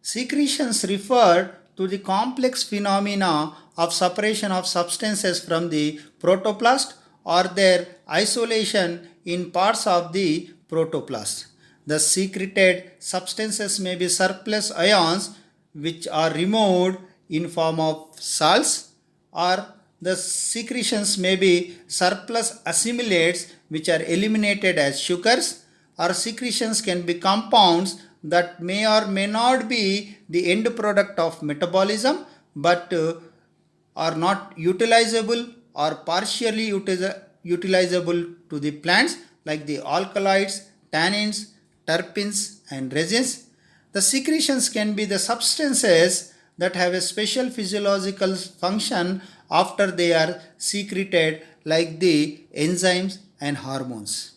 Secretions refer to the complex phenomena of separation of substances from the protoplast or their isolation in parts of the protoplast. The secreted substances may be surplus ions which are removed in form of salts, or the secretions may be surplus assimilates which are eliminated as sugars, or secretions can be compounds that may or may not be the end product of metabolism but are not utilizable or partially utilizable to the plants, like the alkaloids, tannins, terpenes, and resins. The secretions can be the substances that have a special physiological function after they are secreted, like the enzymes and hormones.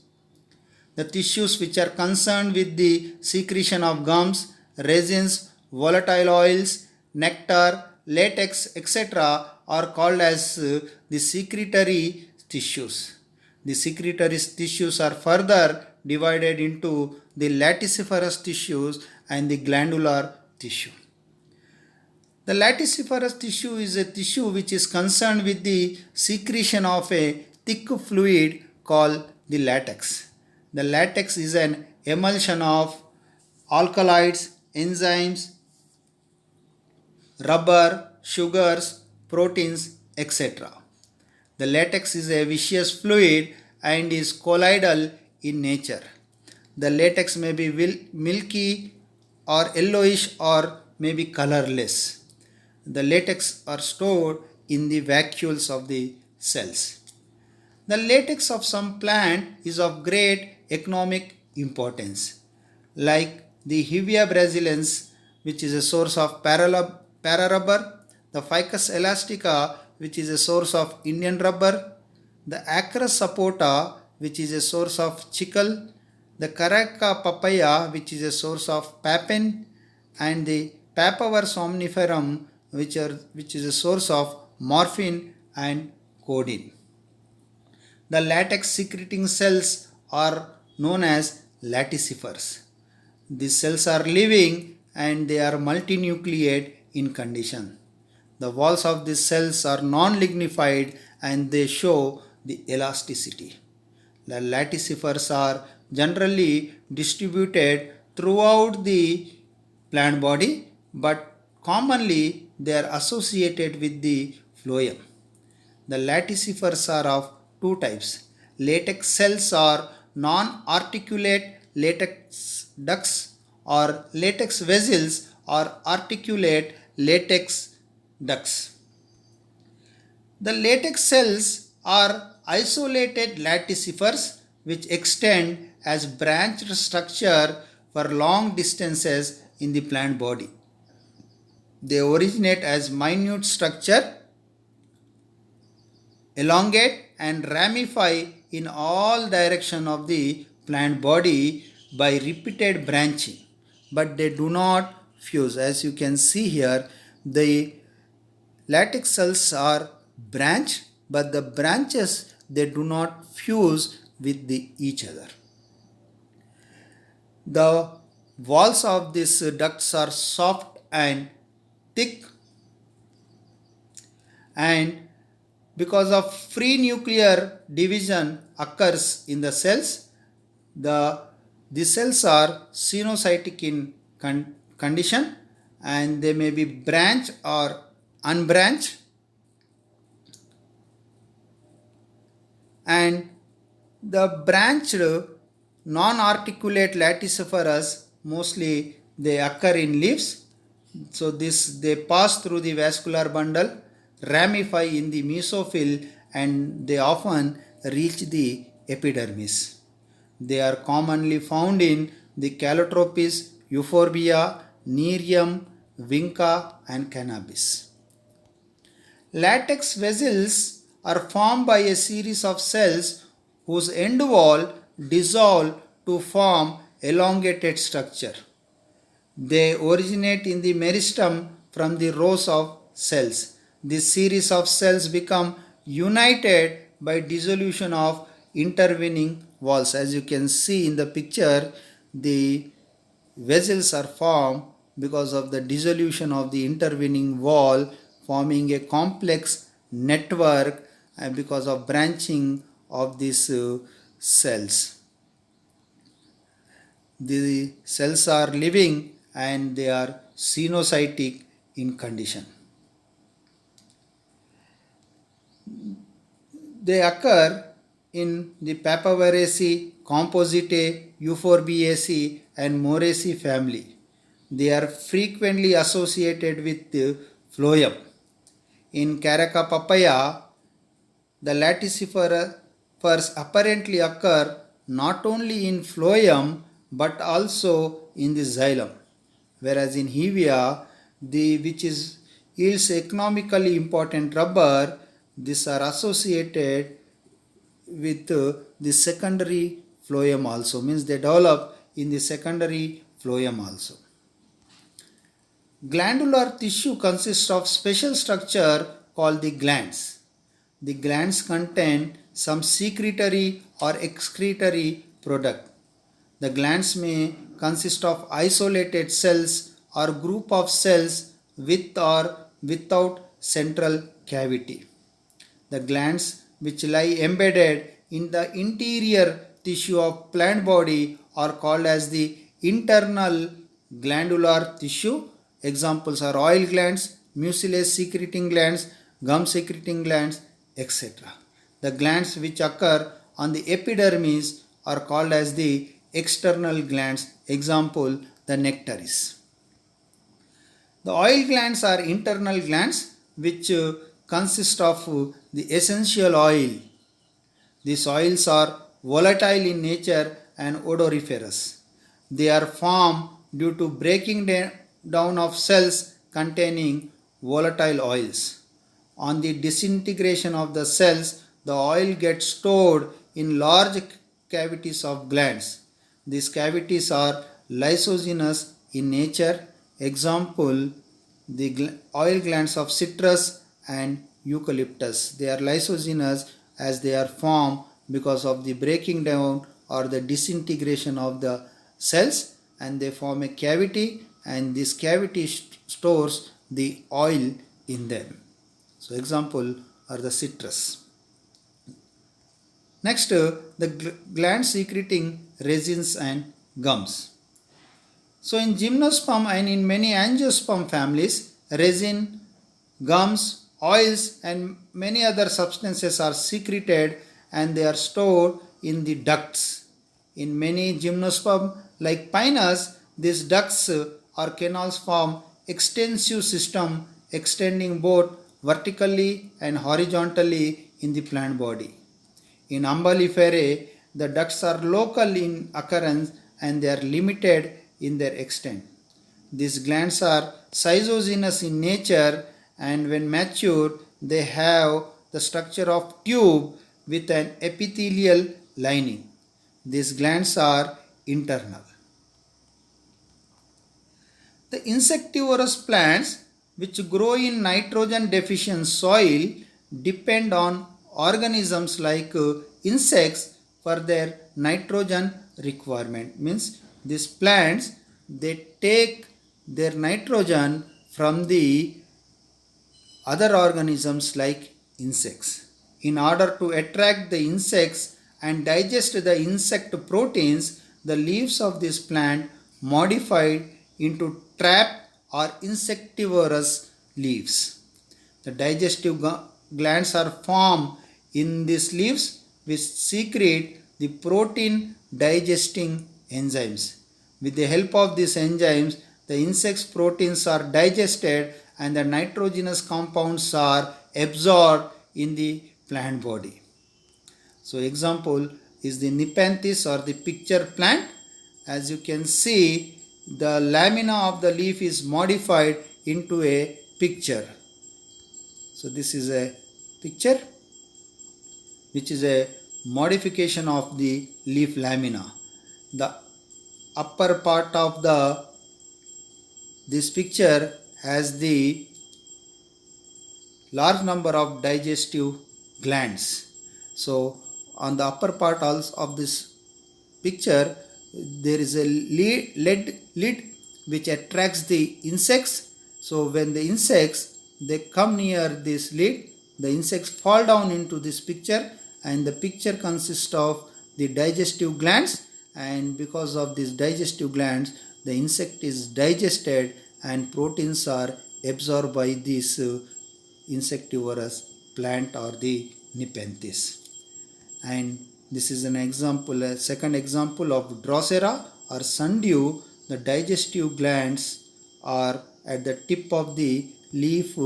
The tissues which are concerned with the secretion of gums, resins, volatile oils, nectar, latex, etc., are called as the secretory tissues. The secretory tissues are further divided into the latissiferous tissues and the glandular tissue. The latissiferous tissue is a tissue which is concerned with the secretion of a thick fluid called the latex. The latex is an emulsion of alkaloids, enzymes, rubber, sugars, proteins, etc. The latex is a viscous fluid and is colloidal in nature. The latex may be milky or yellowish or may be colorless. The latex are stored in the vacuoles of the cells. The latex of some plant is of great economic importance, like the Hevea brasiliensis, which is a source of para-rubber, the Ficus elastica, which is a source of Indian rubber, the Acrus sapota, which is a source of chicle, the Caraca papaya, which is a source of papain, and the Papaver somniferum, which is a source of morphine and codeine. The latex secreting cells are known as laticifers. These cells are living and they are multinucleate in condition. The walls of these cells are non-lignified and they show the elasticity. The laticifers are generally distributed throughout the plant body, but commonly they are associated with the phloem. The laticifers are of two types. Latex cells are non-articulate latex ducts, or latex vessels or articulate latex ducts. The latex cells are isolated laticifers which extend as branched structure for long distances in the plant body. They originate as minute structure, elongate and ramify in all direction of the plant body by repeated branching, but they do not fuse. As you can see here, the latex cells are branched, but the branches they do not fuse with each other. The walls of these ducts are soft and thick, and because of free nuclear division occurs in the cells, the cells are sinusotic in condition, and they may be branched or unbranched, and the branched non-articulate latissiferous mostly they occur in leaves. So they pass through the vascular bundle, ramify in the mesophyll, and they often reach the epidermis. They are commonly found in the Calotropis, Euphorbia, Nerium, Vinca, and Cannabis. Latex vessels are formed by a series of cells whose end wall dissolve to form elongated structure. They originate in the meristem from the rows of cells. This series of cells become united by dissolution of intervening walls. As you can see in the picture, the vessels are formed because of the dissolution of the intervening wall, forming a complex network and because of branching of these cells. The cells are living and they are sinusoidal in condition. They occur in the Papaver Compositae, Euphorbiaceae and Moraceae family. They are frequently associated with the phloem. In Caraca papaya, the laticifers apparently occur not only in phloem but also in the xylem, whereas in hevea, which yields economically important rubber, these are associated with the secondary phloem also, means they develop in the secondary phloem also. Glandular tissue consists of special structure called the glands. The glands contain some secretory or excretory product. The glands may consist of isolated cells or group of cells with or without central cavity. The glands which lie embedded in the interior tissue of plant body are called as the internal glandular tissue. Examples are oil glands, mucilage secreting glands, gum secreting glands, etc. The glands which occur on the epidermis are called as the external glands. Example, the nectaries. The oil glands are internal glands which consist of the essential oil. These oils are volatile in nature and odoriferous. They are formed due to breaking down of cells containing volatile oils. On the disintegration of the cells, the oil gets stored in large cavities of glands. These cavities are lysogenous in nature. Example, the oil glands of citrus and eucalyptus. They are lysogenous as they are formed because of the breaking down or the disintegration of the cells, and they form a cavity, and this cavity stores the oil in them. So example are the citrus. Next, the gland secreting resins and gums. So in gymnosperm and in many angiosperm families, resin, gums, oils and many other substances are secreted and they are stored in the ducts. In many gymnosperm like Pinus, these ducts or canals form extensive system extending both vertically and horizontally in the plant body. In Umbelliferae, the ducts are local in occurrence and they are limited in their extent. These glands are schizogenous in nature, and when mature, they have the structure of tube with an epithelial lining. These glands are internal. The insectivorous plants which grow in nitrogen deficient soil depend on organisms like insects for their nitrogen requirement. Means these plants, they take their nitrogen from the other organisms like insects. In order to attract the insects and digest the insect proteins, the leaves of this plant modified into trap or insectivorous leaves. The digestive glands are formed in these leaves which secrete the protein digesting enzymes. With the help of these enzymes, the insect's proteins are digested and the nitrogenous compounds are absorbed in the plant body. So example is the Nepenthes or the picture plant. As you can see, the lamina of the leaf is modified into a picture. So this is a picture which is a modification of the leaf lamina. The upper part of this picture has the large number of digestive glands. So on the upper part also of this picture, there is a lid which attracts the insects. So when the insects, they come near this lid, the insects fall down into this picture, and the picture consists of the digestive glands, and because of these digestive glands, the insect is digested and proteins are absorbed by this insectivorous plant or the Nepenthes. And this is an example, a second example of Drosera or sundew. The digestive glands are at the tip of the leaf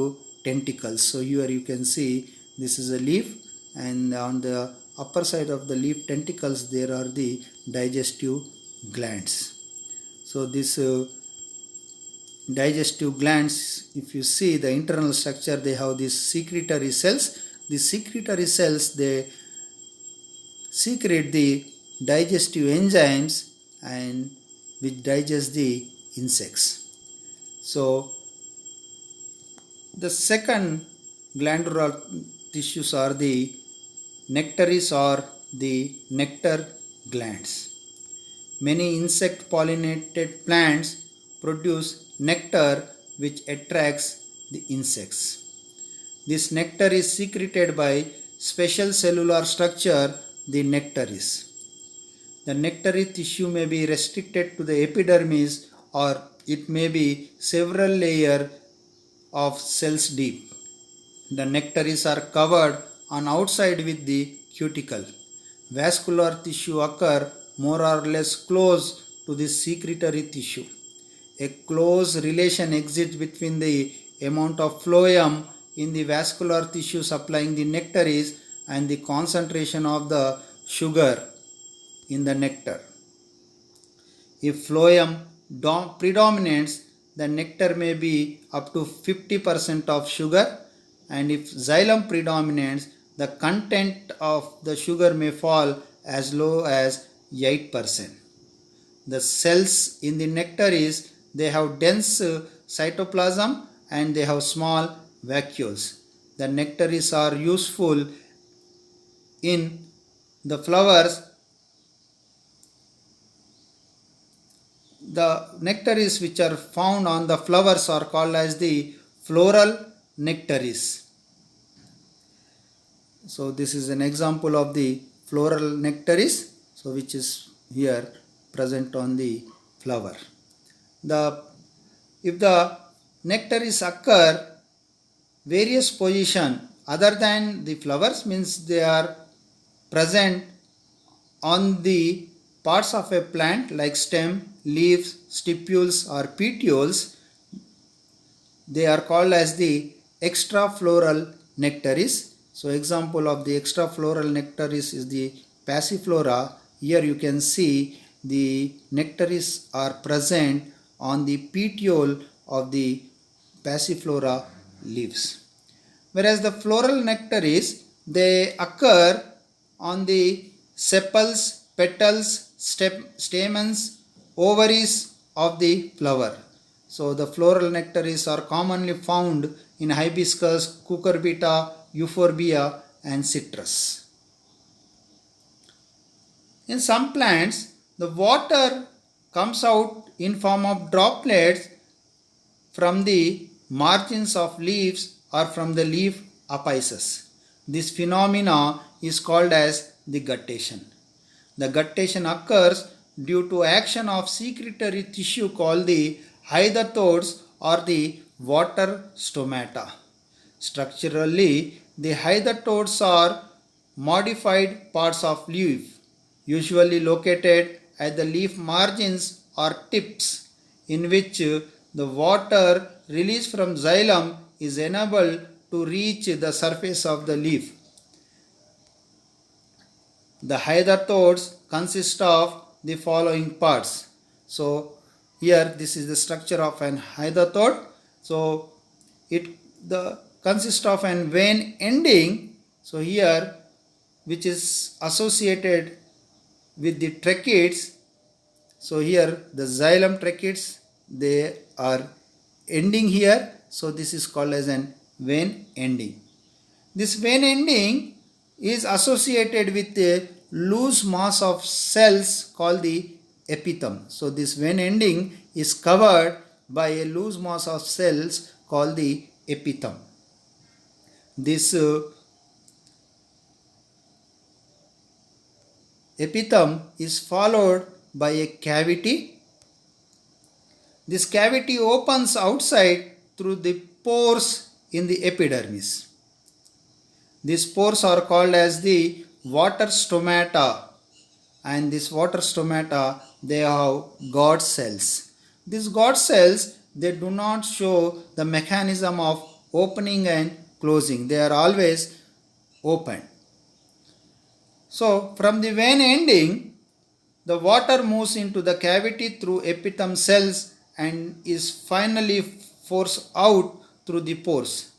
tentacles. So here you can see this is a leaf, and on the upper side of the leaf tentacles there are the digestive glands. So this digestive glands, if you see the internal structure, they have these secretory cells. These secretory cells, they secrete the digestive enzymes and which digest the insects. So the second glandular tissues are the nectaries or the nectar glands. Many insect pollinated plants produce nectar which attracts the insects. This nectar is secreted by special cellular structure, the nectaries. The nectary tissue may be restricted to the epidermis, or it may be several layers of cells deep. The nectaries are covered on outside with the cuticle. Vascular tissue occur more or less close to the secretory tissue. A close relation exists between the amount of phloem in the vascular tissue supplying the nectaries and the concentration of the sugar in the nectar. If phloem predominates, the nectar may be up to 50% of sugar, and if xylem predominates, the content of the sugar may fall as low as 8%. The cells in the nectaries, they have dense cytoplasm and they have small vacuoles. The nectaries are useful in the flowers. The nectaries which are found on the flowers are called as the floral nectaries. So this is an example of the floral nectaries, so which is here present on the flower. If the nectaries occur various position other than the flowers, means they are present on the parts of a plant like stem, leaves, stipules or petioles, they are called as the extrafloral nectaries. So example of the extrafloral nectaries is the passiflora. Here you can see the nectaries are present on the petiole of the passiflora leaves. Whereas the floral nectaries, they occur on the sepals, petals, stamens, ovaries of the flower. So the floral nectaries are commonly found in hibiscus, cucurbita, euphorbia and citrus. In some plants, the water comes out in form of droplets from the margins of leaves or from the leaf apices. This phenomena is called as the guttation. The guttation occurs due to action of secretory tissue called the hydatodes or the water stomata. Structurally, the hydatodes are modified parts of leaf, usually located at the leaf margins or tips, in which the water released from xylem is enabled to reach the surface of the leaf. The hydatodes consist of the following parts. So here this is the structure of an hydatode. So it consists of an vein ending. So here, which is associated with the tracheids. So here the xylem tracheids, they are ending here. So this is called as an vein ending. This vein ending is associated with a loose mass of cells called the epitheme. So this vein ending is covered by a loose mass of cells called the epitheme. This epitheme is followed by a cavity. This cavity opens outside through the pores in the epidermis. These pores are called as the water stomata, and this water stomata, they have guard cells. These guard cells, they do not show the mechanism of opening and closing. They are always open. So from the vein ending, the water moves into the cavity through epitheme cells and is finally forced out through the pores.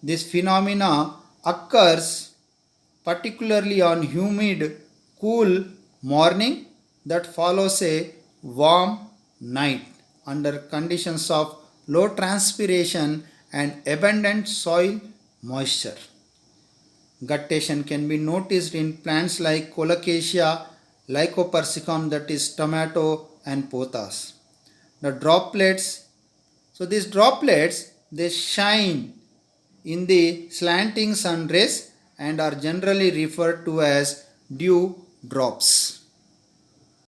This phenomena occurs particularly on humid, cool morning that follows a warm night under conditions of low transpiration and abundant soil moisture. Guttation can be noticed in plants like Colocasia, Lycopersicum, that is tomato and pothos. The droplets, so these droplets, they shine in the slanting sun rays and are generally referred to as dew drops.